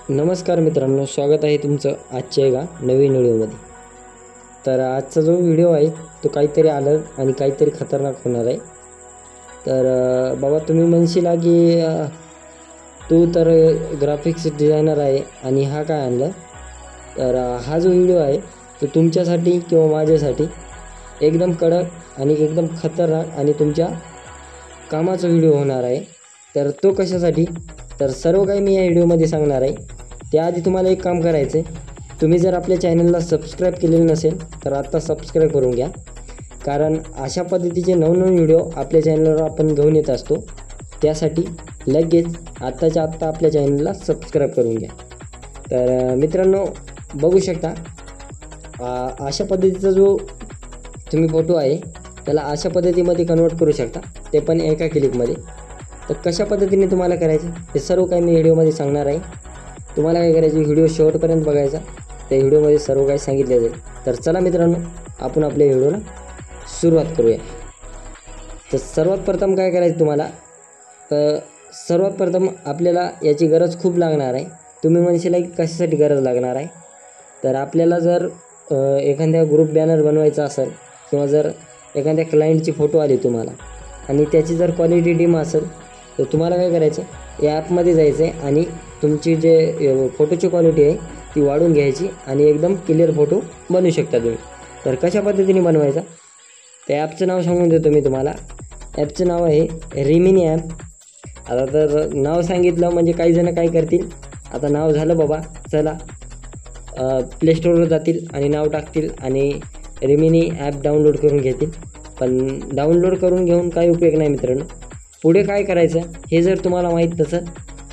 नमस्कार मित्रांनो, स्वागत आहे तुमचं आजच्या एका नवीन व्हिडिओमध्ये. तर आजचा जो व्हिडिओ आहे तो काहीतरी आलं आणि काहीतरी खतरनाक होणार आहे. तर बाबा तुम्ही म्हणशीला की तू तर ग्राफिक्स डिझायनर आहे आणि हा काय आणलं. तर हा जो व्हिडिओ आहे तो तुमच्यासाठी किंवा माझ्यासाठी एकदम कडक आणि एकदम खतरनाक आणि तुमच्या कामाचा व्हिडिओ होणार आहे. तर तो कशासाठी, तर सर्व काही मी या व्हिडिओमध्ये सांगणार आहे. त्याआधी तुम्हाला एक काम करायचं आहे. तुम्ही जर आपल्या चॅनलला सबस्क्राईब केलेलं नसेल तर आत्ता सबस्क्राईब करून घ्या, कारण अशा पद्धतीचे नवनवीन व्हिडिओ आपल्या चॅनलवर आपण घेऊन येत असतो. त्यासाठी लगेच आत्ताच्या आत्ता आपल्या चॅनलला सबस्क्राईब करून घ्या. तर मित्रांनो बघू शकता, अशा पद्धतीचा जो तुम्ही फोटो आहे त्याला अशा पद्धतीमध्ये कन्वर्ट करू शकता, ते पण एका क्लिकमध्ये. तर कशा पद्धतीने तुम्हाला करायचं हे सर्व काही मी व्हिडिओमध्ये सांगणार आहे. तुम्हाला काय करायचं, व्हिडिओ शेवटपर्यंत बघायचा. त्या व्हिडिओमध्ये सर्व काही सांगितले जाईल. तर चला मित्रांनो, आपण आपल्या व्हिडिओला सुरुवात करूया. तर सर्वात प्रथम काय करायचं तुम्हाला, तर सर्वात प्रथम आपल्याला याची गरज खूप लागणार आहे. तुम्ही म्हणशील की कशासाठी गरज लागणार आहे, तर आपल्याला जर एखाद्या ग्रुप बॅनर बनवायचा असेल किंवा जर एखाद्या क्लायंटची फोटो आली तुम्हाला आणि त्याची जर क्वालिटी डिम असेल तर तुम्हाला काय करायचं, या ॲपमध्ये जायचं आहे आणि तुमची जे फोटोची क्वालिटी आहे ती वाढवून घ्यायची आणि एकदम क्लिअर फोटो बनवू शकता तुम्ही. तर कशा पद्धतीने बनवायचा, त्या ॲपचं नाव सांगून देतो मी तुम्हाला. ॲपचं नाव आहे रिमिनी ॲप. आता तर नाव सांगितलं म्हणजे काही जण काय करतील, आता नाव झालं बाबा चला प्ले स्टोरवर जातील आणि नाव टाकतील आणि रिमिनी ॲप डाउनलोड करून घेतील. पण डाउनलोड करून घेऊन काही उपयोग नाही मित्रांनो. पुढे काय करायचं हे जर तुम्हाला माहीत नसेल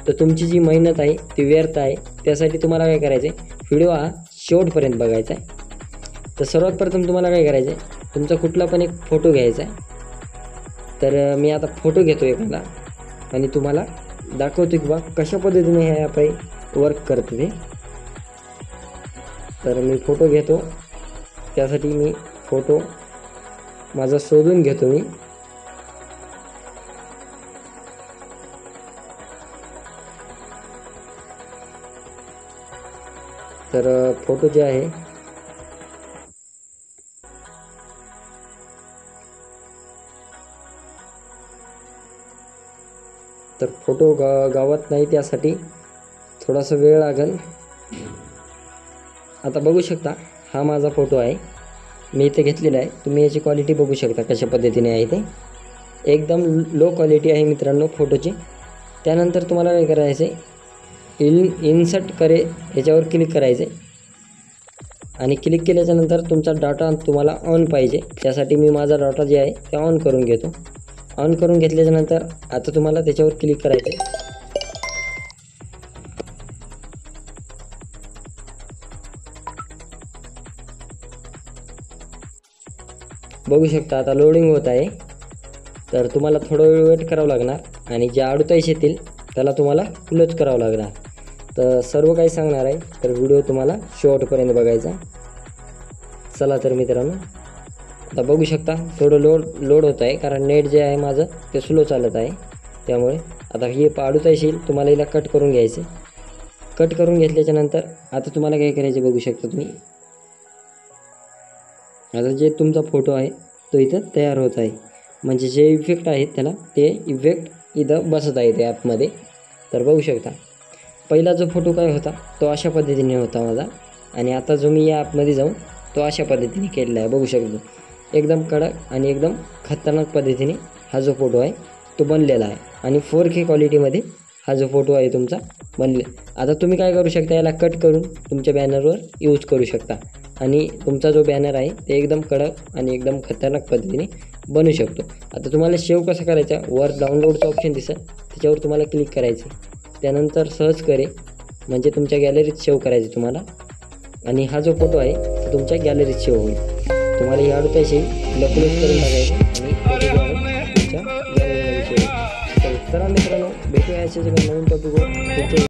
तर तुमची जी मेहनत आहे ती व्यर्थ आहे. त्यासाठी तुम्हाला काय करायचं आहे, व्हिडिओ हा शेवटपर्यंत बघायचा आहे. तर सर्वात प्रथम तुम्हाला काय करायचं आहे, तुमचा कुठला पण एक फोटो घ्यायचा आहे. तर मी आता फोटो घेतो एखादा आणि तुम्हाला दाखवतो की बा कशा पद्धतीने हे ॲप आहे वर्क करते ते. तर मी फोटो घेतो, त्यासाठी मी फोटो माझा शोधून घेतो मी. तर फोटो जे आहे तर फोटो गावात नाही, त्यासाठी थोडासा वेळ लागेल. आता बघू शकता हा माझा फोटो आहे, मी इथे घेतलेला आहे. तुम्ही याची क्वालिटी बघू शकता कशा पद्धतीने आहे ते. एकदम लो क्वालिटी आहे मित्रांनो फोटोची. त्यानंतर तुम्हाला काय करायचं आहे, इन्सर्ट करे याच्यावर क्लिक करायचे आणि क्लिक केल्याच्यानंतर तुमचा डाटा तुम्हाला ऑन पाहिजे. त्यासाठी मी माझा डाटा जे आहे ते ऑन करून घेतो. ऑन करून घेतल्याच्यानंतर आता तुम्हाला त्याच्यावर क्लिक करायचे. बघू शकता आता लोडिंग होत आहे. तर तुम्हाला थोडा वेळ वेट करावं लागणार आणि जे अडतायश येतील त्याला तुम्हाला क्लोज करावं लागणार. तर सर्व काही सांगणार आहे, तर व्हिडिओ तुम्हाला शेवटपर्यंत बघायचा. चला तर मित्रांनो, आता बघू शकता थोडं लोड होत आहे, कारण नेट जे आहे माझं ते स्लो चालत आहे. त्यामुळे आता हे अडतायश येईल, तुम्हाला हिला कट करून घ्यायचे. कट करून घेतल्याच्यानंतर आता तुम्हाला काय करायचे बघू शकता तुम्ही. आता जे तुमचा फोटो आहे तो इथं तयार होत आहे, म्हणजे जे इफेक्ट आहेत त्याला ते इफेक्ट इथं बसत आहे त्या ॲपमध्ये. तर बघू शकता पहिला जो फोटो काय होता तो अशा पद्धतीने होता माझा, आणि आता जो मी या ॲपमध्ये जाऊन तो अशा पद्धतीने केलेला आहे. बघू शकतो एकदम कडक आणि एकदम खतरनाक पद्धतीने हा जो फोटो आहे तो बनलेला आहे आणि 4K क्वालिटीमध्ये हा जो फोटो आहे तुमचा बनले. आता तुम्ही काय करू शकता, याला कट करून तुमच्या बॅनरवर यूज करू शकता आणि तुमचा जो बॅनर आहे ते एकदम कडक आणि एकदम खतरनाक पद्धतीने बनवू शकतो. आता तुम्हाला सेव्ह कसं करायचं, वर डाउनलोडचं ऑप्शन दिसेल त्याच्यावर तुम्हाला क्लिक करायचं. त्यानंतर सर्च करे म्हणजे तुमच्या गॅलरीत सेव्ह करायचं तुम्हाला, आणि हा जो फोटो आहे तो तुमच्या गॅलरीत सेव्ह होईल. तुम्हाला हे अडतायशी क्लोज करून टाकायचं आणि फोटो जो आहे तुमच्या गॅलरीमध्ये सेव्ह होईल. तर चला मित्रांनो, भेटूया अशाच नवीन टॉपिकवर.